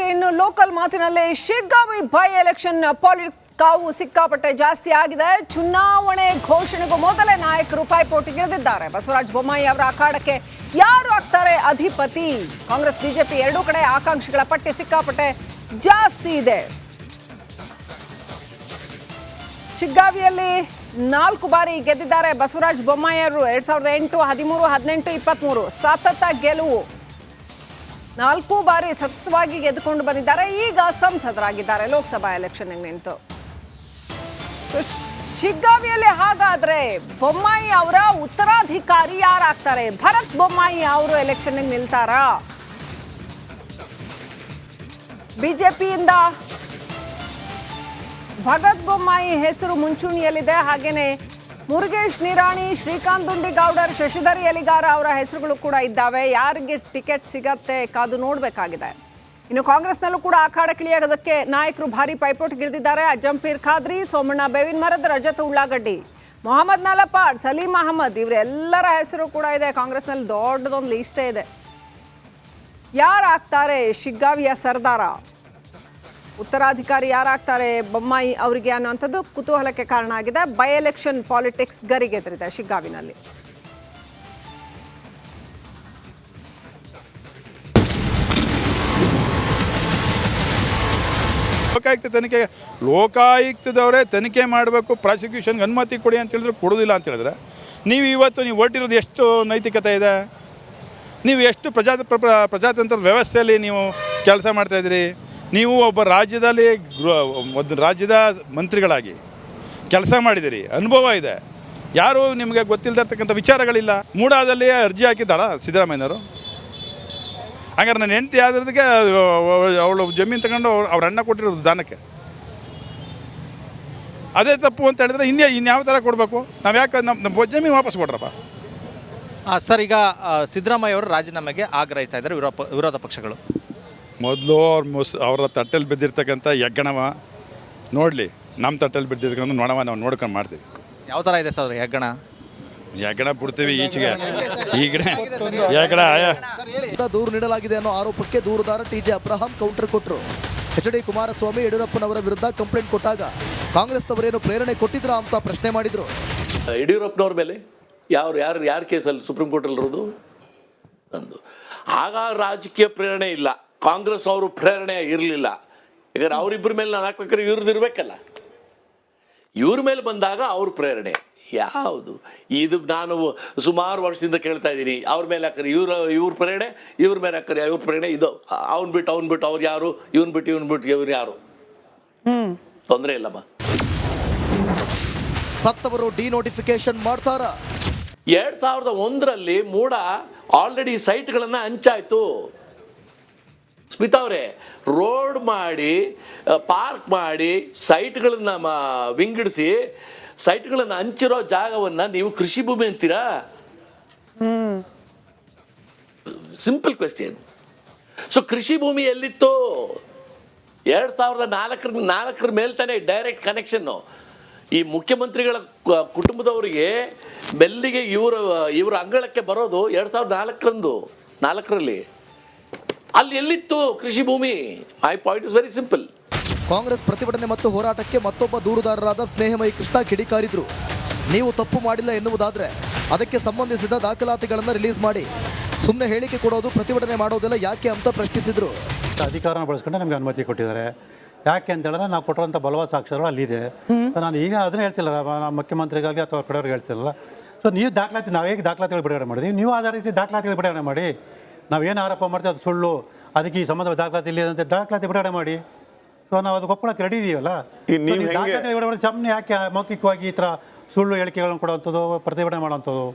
ಮಾಹಿತಿ ಇನ್ನು ಲೋಕಲ್ ಮಾತಿನಲ್ಲಿ ಶಿಗ್ಗಾವಿ ಬೈ ಎಲೆಕ್ಷನ್ ಕಾವು ಸಿಕ್ಕಾಪಟ್ಟೆ ಜಾಸ್ತಿ ಆಗಿದೆ. ಚುನಾವಣೆ ಘೋಷಣೆಗೂ ಮೊದಲೇ ನಾಯಕರು ಪೈಪೋಟಿಗಿಳಿದಿದ್ದಾರೆ. ಬಸವರಾಜ ಬೊಮ್ಮಾಯಿ ಅವರ ಅಖಾಡಕ್ಕೆ ಯಾರು ಆಗ್ತಾರೆ ಅಧಿಪತಿ? ಕಾಂಗ್ರೆಸ್ ಬಿಜೆಪಿ ಎರಡೂ ಕಡೆ ಆಕಾಂಕ್ಷಿಗಳ ಪಟ್ಟಿ ಸಿಕ್ಕಾಪಟ್ಟೆ ಜಾಸ್ತಿ ಇದೆ. ಶಿಗ್ಗಾವಿಯಲ್ಲಿ 4 ಬಾರಿ ಗೆದ್ದಿದ್ದಾರೆ ಬಸವರಾಜ ಬೊಮ್ಮಾಯಿ ಅವರು. 2008, 13, 18, 23 ಸತತ ಗೆಲುವು. 4 ಬಾರಿ ಸತತವಾಗಿ ಗೆದ್ದುಕೊಂಡು ಬಂದಿದ್ದಾರೆ. ಈಗ ಸಂಸದರಾಗಿದ್ದಾರೆ ಲೋಕಸಭಾ ಎಲೆಕ್ಷನ್ ನಿಂತು. ಶಿಗ್ಗಾವಿಯಲ್ಲಿ ಹಾಗಾದ್ರೆ ಬೊಮ್ಮಾಯಿ ಅವರ ಉತ್ತರಾಧಿಕಾರಿ ಯಾರಾಗ್ತಾರೆ? ಭರತ್ ಬೊಮ್ಮಾಯಿ ಅವರು ಎಲೆಕ್ಷನ್ ನಿಲ್ತಾರಾ? ಬಿಜೆಪಿಯಿಂದ ಭಗತ್ ಬೊಮ್ಮಾಯಿ ಹೆಸರು ಮುಂಚೂಣಿಯಲ್ಲಿದೆ. ಹಾಗೇನೆ ಮುರುಗೇಶ್ ನಿರಾಣಿ, ಶ್ರೀಕಾಂತ್ ದುಂಡಿಗೌಡರ್, ಶಶಿಧರ್ ಎಲಿಗಾರ ಅವರ ಹೆಸರುಗಳು ಕೂಡ ಇದ್ದಾವೆ. ಯಾರಿಗೆ ಟಿಕೆಟ್ ಸಿಗತ್ತೆ ಕಾದು ನೋಡಬೇಕಾಗಿದೆ. ಇನ್ನು ಕಾಂಗ್ರೆಸ್ನಲ್ಲೂ ಕೂಡ ಅಖಾಡಕ್ಕಿಳಿಯೋದಕ್ಕೆ ನಾಯಕರು ಭಾರಿ ಪೈಪೋಟಿಗಿಳಿದಿದ್ದಾರೆ. ಅಜಂಪೀರ್ ಖಾದ್ರಿ, ಸೋಮಣ್ಣ ಬೇವಿನ ಮರದ, ರಜತ್ ಉಳ್ಳಾಗಡ್ಡಿ, ಮೊಹಮ್ಮದ್ ನಲಪಾಡ್, ಸಲೀಂ ಅಹಮದ್ ಇವರೆಲ್ಲರ ಹೆಸರು ಕೂಡ ಇದೆ. ಕಾಂಗ್ರೆಸ್ನಲ್ಲಿ ದೊಡ್ಡದೊಂದು ಲಿಸ್ಟೇ ಇದೆ. ಯಾರಾಗ್ತಾರೆ ಶಿಗ್ಗಾವಿಯ ಸರ್ದಾರ? ಉತ್ತರಾಧಿಕಾರಿ ಯಾರಾಗ್ತಾರೆ ಬೊಮ್ಮಾಯಿ ಅವರಿಗೆ ಅನ್ನೋಂಥದ್ದು ಕುತೂಹಲಕ್ಕೆ ಕಾರಣ ಆಗಿದೆ. ಬೈ ಎಲೆಕ್ಷನ್ ಪಾಲಿಟಿಕ್ಸ್ ಗರಿಗೆದರಿದೆ ಶಿಗ್ಗಾವಿನಲ್ಲಿ. ಲೋಕಾಯುಕ್ತದವರೇ ತನಿಖೆ ಮಾಡಬೇಕು, ಪ್ರಾಸಿಕ್ಯೂಷನ್ಗೆ ಅನುಮತಿ ಕೊಡಿ ಅಂತ ಹೇಳಿದ್ರೆ ಕೊಡೋದಿಲ್ಲ ಅಂತ ಹೇಳಿದ್ರೆ ನೀವು ಹೊರಟಿರೋದು ಎಷ್ಟು ನೈತಿಕತೆ ಇದೆ? ನೀವು ಎಷ್ಟು ಪ್ರಜಾತಂತ್ರದ ವ್ಯವಸ್ಥೆಯಲ್ಲಿ ನೀವು ಕೆಲಸ ಮಾಡ್ತಾಯಿದ್ದೀರಿ? ನೀವು ಒಬ್ಬ ರಾಜ್ಯದ ಮಂತ್ರಿಗಳಾಗಿ ಕೆಲಸ ಮಾಡಿದ್ದೀರಿ, ಅನುಭವ ಇದೆ. ಯಾರೂ ನಿಮಗೆ ಗೊತ್ತಿಲ್ಲದಿರ್ತಕ್ಕಂಥ ವಿಚಾರಗಳಿಲ್ಲ. ಮೂಡಾದಲ್ಲಿ ಅರ್ಜಿ ಹಾಕಿದ್ದಾಳ ಸಿದ್ದರಾಮಯ್ಯನವರು? ಹಾಗಾದ್ರೆ ನನ್ನ ಹೆಂಡತಿ ಆದ್ರದಕ್ಕೆ ಅವಳು ಜಮೀನು ತಗೊಂಡು ಅವ್ರ ಅಣ್ಣ ಕೊಟ್ಟಿರೋದು ದಾನಕ್ಕೆ. ಅದೇ ತಪ್ಪು ಅಂತ ಹೇಳಿದ್ರೆ ಇನ್ಯಾವ ಥರ ಕೊಡಬೇಕು? ನಾವು ಯಾಕೆ ನಮ್ಮ ಜಮೀನು ವಾಪಸ್ ಕೊಡ್ರಪ್ಪ? ಸರ್, ಈಗ ಸಿದ್ದರಾಮಯ್ಯ ಅವರು ರಾಜೀನಾಮೆಗೆ ಆಗ್ರಹಿಸ್ತಾ ಇದ್ದಾರೆ ವಿರೋಧ ಪಕ್ಷಗಳು. ಮೊದಲು ಅವರ ತಟ್ಟೆಲ್ಲಿ ಬಿದ್ದಿರ್ತಕ್ಕಂಥ ಹೆಗ್ಗಣವ ನೋಡಲಿ, ನಮ್ಮ ತಟ್ಟೆಲ್ಲಿ ಬಿದ್ದಿರ್ತಕ್ಕಂಥ ನೊಣವ ನಾವು ನೋಡ್ಕೊಂಡು ಮಾಡ್ತೀವಿ. ಯಾವ ಥರ ಇದೆ ಸರ್ ಹೆಗ್ಗಣ ಬಿಡ್ತೀವಿ ಈಚೆಗೆ. ಹೆಗ್ಗಣ ದೂರು ನೀಡಲಾಗಿದೆ ಅನ್ನೋ ಆರೋಪಕ್ಕೆ ದೂರುದಾರ ಟಿ.ಜೆ. ಅಬ್ರಹಾಂ ಕೌಂಟರ್ ಕೊಟ್ಟರು. ಎಚ್.ಡಿ. ಕುಮಾರಸ್ವಾಮಿ ಯಡಿಯೂರಪ್ಪನವರ ವಿರುದ್ಧ ಕಂಪ್ಲೇಂಟ್ ಕೊಟ್ಟಾಗ ಕಾಂಗ್ರೆಸ್ನವರೇನು ಪ್ರೇರಣೆ ಕೊಟ್ಟಿದ್ರಾ ಅಂತ ಪ್ರಶ್ನೆ ಮಾಡಿದ್ರು. ಯಡಿಯೂರಪ್ಪನವ್ರ ಮೇಲೆ ಯಾರು ಕೇಸಲ್ಲಿ ಸುಪ್ರೀಂ ಕೋರ್ಟಲ್ಲಿ ಇರೋದು ಅಂದು ಆಗ ರಾಜಕೀಯ ಪ್ರೇರಣೆ ಇಲ್ಲ, ಕಾಂಗ್ರೆಸ್ ಅವರು ಪ್ರೇರಣೆ ಇರಲಿಲ್ಲ. ಯಾಕಂದ್ರೆ ಅವರಿಬ್ಬರ ಮೇಲೆ ನಾನು ಹಾಕ್ಬೇಕಾದ್ರೆ ಇವ್ರದ್ದು ಇರಬೇಕಲ್ಲ. ಇವ್ರ ಮೇಲೆ ಬಂದಾಗ ಅವ್ರ ಪ್ರೇರಣೆ ಯಾವುದು? ಇದು ನಾನು ಸುಮಾರು ವರ್ಷದಿಂದ ಕೇಳ್ತಾ ಇದ್ದೀನಿ. ಅವ್ರ ಮೇಲೆ ಹಾಕರಿ ಇವ್ರ ಪ್ರೇರಣೆ, ಇವ್ರ ಮೇಲೆ ಹಾಕರಿ ಇವ್ರ ಪ್ರೇರಣೆ. ಇದು ಅವ್ನು ಬಿಟ್ಟು ಅವ್ರು ಯಾರು, ಇವನ್ ಬಿಟ್ಟು ಇವ್ರು ಯಾರು? ತೊಂದರೆ ಇಲ್ಲಮ್ಮ. ಸತ್ತವರು ಡಿನೋಟಿಫಿಕೇಶನ್ ಮಾಡ್ತಾರ. 2001ರಲ್ಲಿ ಮೂಡ ಆಲ್ರೆಡಿ ಸೈಟ್ಗಳನ್ನ ಹಂಚಾಯ್ತು. ಸ್ಮಿತಾ ಅವರೇ, ರೋಡ್ ಮಾಡಿ, ಪಾರ್ಕ್ ಮಾಡಿ, ಸೈಟ್ಗಳನ್ನ ವಿಂಗಡಿಸಿ, ಸೈಟ್ಗಳನ್ನ ಹಂಚಿರೋ ಜಾಗವನ್ನ ನೀವು ಕೃಷಿ ಭೂಮಿ ಅಂತೀರಾ? Simple question. ಸೊ ಕೃಷಿ ಭೂಮಿ ಎಲ್ಲಿತ್ತು? 2004 ಮೇಲೆ ತಾನೇ ಡೈರೆಕ್ಟ್ ಕನೆಕ್ಷನ್ನು. ಈ ಮುಖ್ಯಮಂತ್ರಿಗಳ ಕುಟುಂಬದವರಿಗೆ ಮೆಲ್ಲಿಗೆ ಇವರ ಅಂಗಳಕ್ಕೆ ಬರೋದು 2004ರಲ್ಲಿ. ಅಲ್ಲಿ ಎಲ್ಲಿತ್ತು ಕೃಷಿ ಭೂಮಿ? My point is very simple. Congress ಪ್ರತಿಭಟನೆ ಮತ್ತು ಹೋರಾಟಕ್ಕೆ ಮತ್ತೊಬ್ಬ ದೂರುದಾರರಾದ ಸ್ನೇಹಮಯಿ ಕೃಷ್ಣ ಕಿಡಿಕಾರಿದ್ರು. ನೀವು ತಪ್ಪು ಮಾಡಿಲ್ಲ ಎನ್ನುವುದಾದ್ರೆ ಅದಕ್ಕೆ ಸಂಬಂಧಿಸಿದ ದಾಖಲಾತಿಗಳನ್ನು ರಿಲೀಸ್ ಮಾಡಿ, ಸುಮ್ಮನೆ ಹೇಳಿಕೆ ಕೊಡೋದು, ಪ್ರತಿಭಟನೆ ಮಾಡೋದೆಲ್ಲ ಯಾಕೆ ಅಂತ ಪ್ರಶ್ನಿಸಿದ್ರು. ಅಧಿಕಾರನ ಬಳಸ್ಕೊಂಡು ನಮಗೆ ಅನುಮತಿ ಕೊಟ್ಟಿದ್ದಾರೆ. ಯಾಕೆ ಅಂತ ಹೇಳಿದ್ರೆ ನಾವು ಕೊಟ್ಟಿರೋಂಥ ಬಲವಾದ ಸಾಕ್ಷ್ಯಗಳು ಅಲ್ಲಿದೆ. ನಾನು ಈಗ ಅದನ್ನು ಹೇಳ್ತಿಲ್ಲ, ನಮ್ಮ ಮುಖ್ಯಮಂತ್ರಿಗಾಗಿ ಅಥವಾ ಕಡೆಯವ್ರಿಗೆ ಹೇಳ್ತಿರಲ್ಲ. ಸೊ ನೀವು ನಾವು ಹೇಗೆ ದಾಖಲಾತಿಗಳು ಬಿಡುಗಡೆ ಮಾಡಿದ್ವಿ, ನೀವು ಅದೇ ರೀತಿ ದಾಖಲಾತಿಗಳು ಬಿಡುಗಡೆ ಮಾಡಿ. ನಾವೇನು ಆರೋಪ ಮಾಡ್ತೀವಿ ಅದು ಸುಳ್ಳು, ಅದಕ್ಕೆ ಈ ಸಂಬಂಧ ದಾಖಲಾತಿ ಇಲ್ಲಿ ಅಂತ ದಾಖಲಾತಿ ಬಿಡುಗಡೆ ಮಾಡಿ. ಸೊ ನಾವು ಅದಕ್ಕೆ ಒಪ್ಕೊಳ್ಳೋಕೆ ರೆಡಿ ಇದೀವಲ್ಲ. ದಾಖಲಾತಿ ಬಿಡುಗಡೆ ಮಾಡಿ ಸುಮ್ಮನೆ ಯಾಕೆ ಮೌಖಿಕವಾಗಿ ಈ ಥರ ಸುಳ್ಳು ಹೇಳಿಕೆಗಳನ್ನು ಕೊಡುವಂಥದ್ದು, ಪ್ರತಿಭಟನೆ ಮಾಡುವಂಥದ್ದು?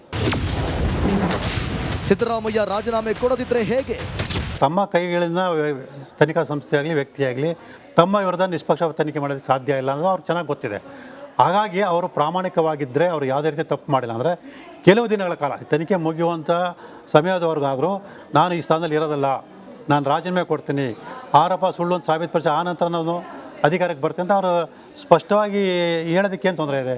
ಸಿದ್ದರಾಮಯ್ಯ ರಾಜೀನಾಮೆ ಕೊಡದಿದ್ರೆ ಹೇಗೆ? ತಮ್ಮ ಕೈಗಳಿಂದ ತನಿಖಾ ಸಂಸ್ಥೆ ಆಗಲಿ ವ್ಯಕ್ತಿಯಾಗಲಿ ತಮ್ಮ ವಿರುದ್ಧ ನಿಷ್ಪಕ್ಷ ತನಿಖೆ ಮಾಡೋದಕ್ಕೆ ಸಾಧ್ಯ ಇಲ್ಲ ಅನ್ನೋದು ಅವ್ರಿಗೆ ಚೆನ್ನಾಗಿ ಗೊತ್ತಿದೆ. ಹಾಗಾಗಿ ಅವರು ಪ್ರಾಮಾಣಿಕವಾಗಿದ್ದರೆ ಅವರು ಯಾವುದೇ ರೀತಿ ತಪ್ಪು ಮಾಡಿಲ್ಲ ಅಂದರೆ ಕೆಲವು ದಿನಗಳ ಕಾಲ ತನಿಖೆ ಮುಗಿಯುವಂಥ ಸಮಯದವರೆಗಾದರೂ ನಾನು ಈ ಸ್ಥಾನದಲ್ಲಿ ಇರೋದಲ್ಲ, ನಾನು ರಾಜೀನಾಮೆ ಕೊಡ್ತೀನಿ, ಆರೋಪ ಸುಳ್ಳು ಅಂತ ಸಾಬೀತುಪಡಿಸಿ ಆ ನಂತರ ನಾನು ಅಧಿಕಾರಕ್ಕೆ ಬರ್ತೀನಿ ಅಂತ ಅವರು ಸ್ಪಷ್ಟವಾಗಿ ಹೇಳೋದಕ್ಕೆ ಏನು ತೊಂದರೆ ಇದೆ?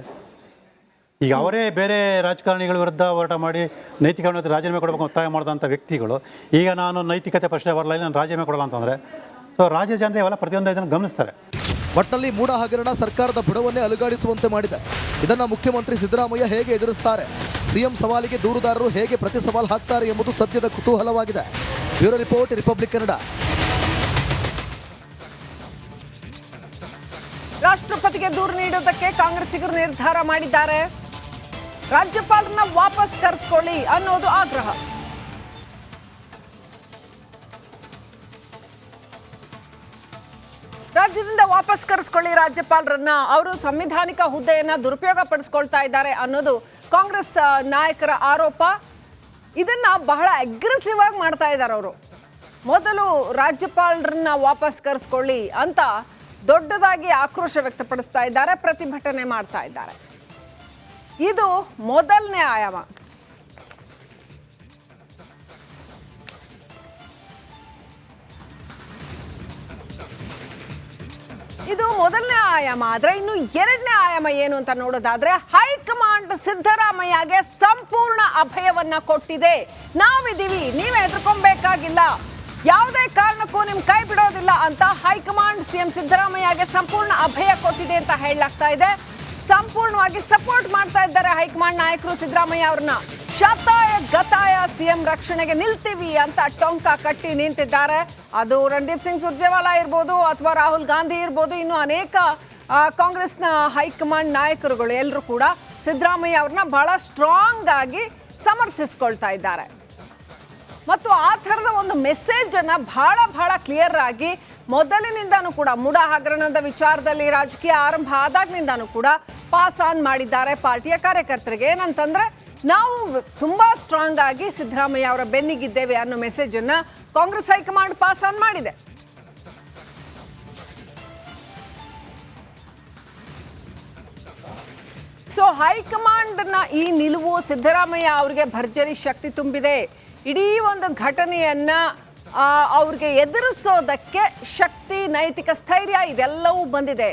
ಈಗ ಅವರೇ ಬೇರೆ ರಾಜಕಾರಣಿಗಳ ವಿರುದ್ಧ ಹೋರಾಟ ಮಾಡಿ ನೈತಿಕವಾಗಿ ರಾಜೀನಾಮೆ ಕೊಡಬೇಕು ಒತ್ತಾಯ ಮಾಡಿದಂಥ ವ್ಯಕ್ತಿಗಳು ಈಗ ನಾನು ನೈತಿಕತೆ ಪ್ರಶ್ನೆ ಬರಲ್ಲ, ನಾನು ರಾಜೀನಾಮೆ ಕೊಡಲ್ಲ ಅಂತಂದರೆ ಸೊ ರಾಜ್ಯ ಜನತೆ ಇವೆಲ್ಲ ಪ್ರತಿಯೊಂದು ಇದನ್ನು ಗಮನಿಸ್ತಾರೆ. ಒಟ್ಟಿನಲ್ಲಿ ಮೂಡ ಹಗರಣ ಸರ್ಕಾರದ ಬುಡವನ್ನೇ ಅಲುಗಾಡಿಸುವಂತೆ ಮಾಡಿದೆ. ಇದನ್ನು ಮುಖ್ಯಮಂತ್ರಿ ಸಿದ್ದರಾಮಯ್ಯ ಹೇಗೆ ಎದುರಿಸ್ತಾರೆ, ಸಿಎಂ ಸವಾಲಿಗೆ ದೂರುದಾರರು ಹೇಗೆ ಪ್ರತಿ ಸವಾಲು ಹಾಕ್ತಾರೆ ಎಂಬುದು ಸದ್ಯದ ಕುತೂಹಲವಾಗಿದೆ. Bureau report, republic Kannada. ರಾಷ್ಟ್ರಪತಿಗೆ ದೂರು ನೀಡುವುದಕ್ಕೆ ಕಾಂಗ್ರೆಸ್ಸಿಗರು ನಿರ್ಧಾರ ಮಾಡಿದ್ದಾರೆ. ರಾಜ್ಯಪಾಲರನ್ನ ವಾಪಸ್ ಕರೆಸ್ಕೊಳ್ಳಿ ಅನ್ನೋದು ಆಗ್ರಹ. ರಾಜ್ಯದಿಂದ ವಾಪಸ್ ಕರೆಸ್ಕೊಳ್ಳಿ ರಾಜ್ಯಪಾಲರನ್ನ, ಅವರು ಸಂವಿಧಾನಿಕ ಹುದ್ದೆಯನ್ನ ದುರುಪಯೋಗ ಪಡಿಸ್ಕೊಳ್ತಾ ಇದ್ದಾರೆ ಅನ್ನೋದು ಕಾಂಗ್ರೆಸ್ ನಾಯಕರ ಆರೋಪ. ಇದನ್ನ ಬಹಳ ಅಗ್ರೆಸಿವ್ ಆಗಿ ಮಾಡ್ತಾ ಇದ್ದಾರೆ ಅವರು. ಮೊದಲು ರಾಜ್ಯಪಾಲರನ್ನ ವಾಪಸ್ ಕರೆಸ್ಕೊಳ್ಳಿ ಅಂತ ದೊಡ್ಡದಾಗಿ ಆಕ್ರೋಶ ವ್ಯಕ್ತಪಡಿಸ್ತಾ ಇದ್ದಾರೆ, ಪ್ರತಿಭಟನೆ ಮಾಡ್ತಾ ಇದ್ದಾರೆ. ಇದು ಮೊದಲನೇ ಆಯಾಮ. ಇದು ಮೊದಲನೇ ಆಯಾಮ. ಆದ್ರೆ ಇನ್ನು ಎರಡನೇ ಆಯಾಮ ಏನು ಅಂತ ನೋಡೋದಾದ್ರೆ, ಹೈಕಮಾಂಡ್ ಸಿದ್ದರಾಮಯ್ಯಗೆ ಸಂಪೂರ್ಣ ಅಭಯವನ್ನ ಕೊಟ್ಟಿದೆ. ನಾವಿದ್ದೀವಿ, ನೀವೇ ಹೆದರ್ಕೊಬೇಕಾಗಿಲ್ಲ, ಯಾವುದೇ ಕಾರಣಕ್ಕೂ ನಿಮ್ ಕೈ ಬಿಡೋದಿಲ್ಲ ಅಂತ ಹೈಕಮಾಂಡ್ ಸಿಎಂ ಸಿದ್ದರಾಮಯ್ಯಗೆ ಸಂಪೂರ್ಣ ಅಭಯ ಕೊಟ್ಟಿದೆ ಅಂತ ಹೇಳಲಾಗ್ತಾ ಇದೆ. ಸಂಪೂರ್ಣವಾಗಿ ಸಪೋರ್ಟ್ ಮಾಡ್ತಾ ಇದ್ದಾರೆ ಹೈಕಮಾಂಡ್ ನಾಯಕರು ಸಿದ್ದರಾಮಯ್ಯ ಅವ್ರನ್ನ. ಶತಾಯ ಗತಾಯ ಸಿಎಂ ರಕ್ಷಣೆಗೆ ನಿಲ್ತೀವಿ ಅಂತ ಟೊಂಕ ಕಟ್ಟಿ ನಿಂತಿದ್ದಾರೆ. ಅದು ರಣದೀಪ್ ಸಿಂಗ್ ಸುರ್ಜೇವಾಲಾ ಇರ್ಬೋದು ಅಥವಾ ರಾಹುಲ್ ಗಾಂಧಿ ಇರ್ಬೋದು, ಇನ್ನು ಅನೇಕ ಕಾಂಗ್ರೆಸ್ನ ಹೈಕಮಾಂಡ್ ನಾಯಕರುಗಳು ಎಲ್ಲರೂ ಕೂಡ ಸಿದ್ದರಾಮಯ್ಯ ಅವ್ರನ್ನ ಬಹಳ ಸ್ಟ್ರಾಂಗ್ ಆಗಿ ಸಮರ್ಥಿಸ್ಕೊಳ್ತಾ ಇದ್ದಾರೆ. ಮತ್ತು ಆ ಥರದ ಒಂದು ಮೆಸೇಜ್ ಅನ್ನ ಬಹಳ ಕ್ಲಿಯರ್ ಆಗಿ ಮೊದಲಿನಿಂದಾನು ಕೂಡ ಮೂಡ ಹಗರಣದ ವಿಚಾರದಲ್ಲಿ ರಾಜಕೀಯ ಆರಂಭ ಆದಾಗ್ನಿಂದಾನು ಕೂಡ ಪಾಸ್ ಆನ್ ಮಾಡಿದ್ದಾರೆ ಪಾರ್ಟಿಯ ಕಾರ್ಯಕರ್ತರಿಗೆ. ಏನಂತಂದ್ರೆ, ನಾವು ತುಂಬಾ ಸ್ಟ್ರಾಂಗ್ ಆಗಿ ಸಿದ್ದರಾಮಯ್ಯ ಅವರ ಬೆನ್ನಿಗಿದ್ದೇವೆ ಅನ್ನೋ ಮೆಸೇಜ್ ಅನ್ನ ಕಾಂಗ್ರೆಸ್ ಹೈಕಮಾಂಡ್ ಪಾಸ್ ಆನ್ ಮಾಡಿದೆ. ಸೊ ಹೈಕಮಾಂಡ್ನ ಈ ನಿಲುವು ಸಿದ್ದರಾಮಯ್ಯ ಅವರಿಗೆ ಭರ್ಜರಿ ಶಕ್ತಿ ತುಂಬಿದೆ. ಇಡೀ ಒಂದು ಘಟನೆಯನ್ನ ಅವ್ರಿಗೆ ಎದುರಿಸೋದಕ್ಕೆ ಶಕ್ತಿ, ನೈತಿಕ ಸ್ಥೈರ್ಯ ಇದೆಲ್ಲವೂ ಬಂದಿದೆ.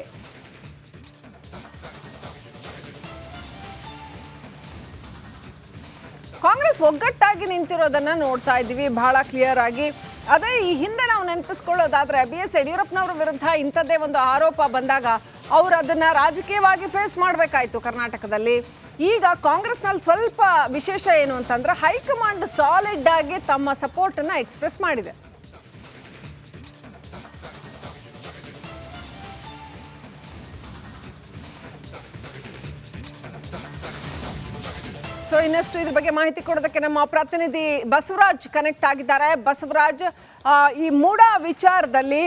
ಕಾಂಗ್ರೆಸ್ ಒಗ್ಗಟ್ಟಾಗಿ ನಿಂತಿರೋದನ್ನ ನೋಡ್ತಾ ಇದ್ದೀವಿ ಬಹಳ ಕ್ಲಿಯರ್ ಆಗಿ. ಅದೇ ಈ ಹಿಂದೆ ನಾವು ನೆನಪಿಸ್ಕೊಳ್ಳೋದಾದ್ರೆ, BS ಯಡಿಯೂರಪ್ಪನವರ ವಿರುದ್ಧ ಇಂಥದ್ದೇ ಒಂದು ಆರೋಪ ಬಂದಾಗ ಅವರು ಅದನ್ನ ರಾಜಕೀಯವಾಗಿ ಫೇಸ್ ಮಾಡಬೇಕಾಯ್ತು ಕರ್ನಾಟಕದಲ್ಲಿ. ಈಗ ಕಾಂಗ್ರೆಸ್ನಲ್ಲಿ ಸ್ವಲ್ಪ ವಿಶೇಷ ಏನು ಅಂತಂದ್ರೆ, ಹೈಕಮಾಂಡ್ ಸಾಲಿಡ್ ಆಗಿ ತಮ್ಮ ಸಪೋರ್ಟ್ ಅನ್ನ ಎಕ್ಸ್ಪ್ರೆಸ್ ಮಾಡಿದೆ. ಸೊ ಇನ್ನಷ್ಟು ಇದ್ರ ಬಗ್ಗೆ ಮಾಹಿತಿ ಕೊಡೋದಕ್ಕೆ ನಮ್ಮ ಪ್ರತಿನಿಧಿ ಬಸವರಾಜ್ ಕನೆಕ್ಟ್ ಆಗಿದ್ದಾರೆ. ಬಸವರಾಜ್, ಈ ಮೂಡ ವಿಚಾರದಲ್ಲಿ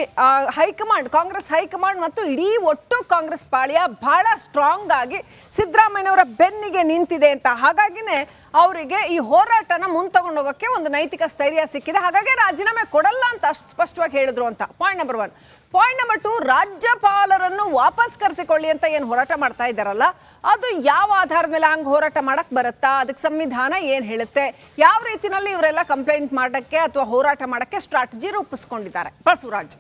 ಕಾಂಗ್ರೆಸ್ ಹೈಕಮಾಂಡ್ ಮತ್ತು ಇಡೀ ಒಟ್ಟು ಕಾಂಗ್ರೆಸ್ ಪಾಳ್ಯ ಬಹಳ ಸ್ಟ್ರಾಂಗ್ ಆಗಿ ಸಿದ್ದರಾಮಯ್ಯನವರ ಬೆನ್ನಿಗೆ ನಿಂತಿದೆ ಅಂತ, ಹಾಗಾಗಿನೇ ಅವರಿಗೆ ಈ ಹೋರಾಟನ ಮುಂತಗೊಂಡು ಹೋಗೋಕ್ಕೆ ಒಂದು ನೈತಿಕ ಸ್ಥೈರ್ಯ ಸಿಕ್ಕಿದೆ. ಹಾಗಾಗಿ ರಾಜೀನಾಮೆ ಕೊಡಲ್ಲ ಅಂತ ಅಷ್ಟು ಸ್ಪಷ್ಟವಾಗಿ ಹೇಳಿದ್ರು ಅಂತ ಪಾಯಿಂಟ್ ನಂಬರ್ 1. ಪಾಯಿಂಟ್ ನಂಬರ್ 2, ರಾಜ್ಯಪಾಲರನ್ನು ವಾಪಸ್ ಕರೆಸಿಕೊಳ್ಳಿ ಅಂತ ಏನು ಹೋರಾಟ ಮಾಡ್ತಾ ಇದ್ದಾರಲ್ಲ, ಅದು ಯಾವ ಆಧಾರದ ಮೇಲೆ ಹಂಗೆ ಹೋರಾಟ ಮಾಡಕ್ ಬರುತ್ತಾ? ಅದಕ್ಕೆ ಸಂವಿಧಾನ ಏನು ಹೇಳುತ್ತೆ? ಯಾವ ರೀತಿನಲ್ಲಿ ಇವರೆಲ್ಲ ಕಂಪ್ಲೇಂಟ್ ಮಾಡಕ್ಕೆ ಅಥವಾ ಹೋರಾಟ ಮಾಡಕ್ಕೆ ಸ್ಟ್ರಾಟಜಿ ರೂಪಿಸ್ಕೊಂಡಿದ್ದಾರೆ? ಬಸವರಾಜ್.